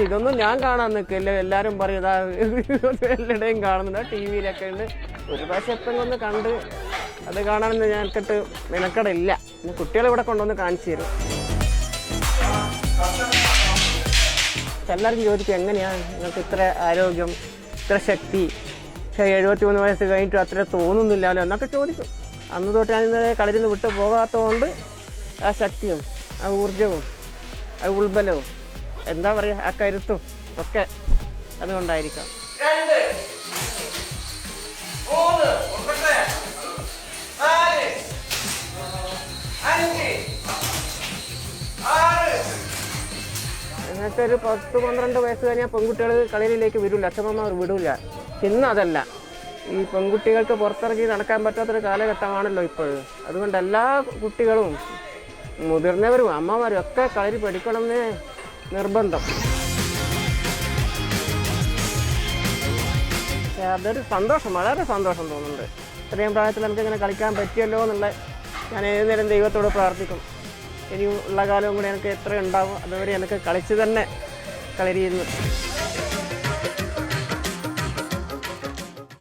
പക്ഷെ ഇതൊന്നും ഞാൻ കാണാൻ നിൽക്കില്ല. എല്ലാവരും പറയും ഇതാ എല്ലായിടെയും കാണുന്നുണ്ട്, ടി വിയിലൊക്കെ ഉണ്ട്. ഒരു പ്രാവശ്യം എപ്പോഴും ഒന്ന് കണ്ട് അത് കാണാനൊന്നും ഞങ്ങൾക്കിട്ട് മെനക്കടയില്ല. പിന്നെ കുട്ടികളിവിടെ കൊണ്ടുവന്ന് കാണിച്ചു തരും. എല്ലാവരും ചോദിക്കും എങ്ങനെയാണ് നിങ്ങൾക്ക് ഇത്ര ആരോഗ്യം, ഇത്ര ശക്തി, 73 വയസ്സ് കഴിഞ്ഞിട്ട് അത്ര തോന്നുന്നില്ലല്ലോ എന്നൊക്കെ ചോദിക്കും. അന്ന് തൊട്ട് ഞാൻ കളിയിൽ നിന്ന് വിട്ടു പോകാത്തതുകൊണ്ട് ആ ശക്തിയും ആ ഊർജവും ആ ഉൾബലവും എന്താ പറയുക ആ കരുത്തും ഒക്കെ അതുകൊണ്ടായിരിക്കാം. അങ്ങനത്തെ ഒരു 10-12 വയസ്സ് കഴിഞ്ഞാൽ പെൺകുട്ടികൾ കളിയിലേക്ക് വരില്ല, അച്ഛനമ്മമാർ വിടില്ല. ഇന്ന് അതല്ല, ഈ പെൺകുട്ടികൾക്ക് പുറത്തിറങ്ങി നടക്കാൻ പറ്റാത്തൊരു കാലഘട്ടമാണല്ലോ ഇപ്പോഴും. അതുകൊണ്ട് എല്ലാ കുട്ടികളും മുതിർന്നവരും അമ്മമാരും ഒക്കെ കളരി പഠിക്കണമെന്ന് നിർബന്ധം. അതൊരു സന്തോഷം, വളരെ സന്തോഷം തോന്നുന്നുണ്ട്. ഇത്രയും പ്രായത്തിൽ എനിക്കിങ്ങനെ കളിക്കാൻ പറ്റിയല്ലോ എന്നുള്ള ഞാൻ ഏത് നേരം ദൈവത്തോട് പ്രാർത്ഥിക്കും. ഇനിയും ഉള്ള കാലവും കൂടി എനിക്ക് എത്ര ഉണ്ടാവും അതുവരെ എനിക്ക് കളിച്ച് തന്നെ കളരിയിരുന്നു.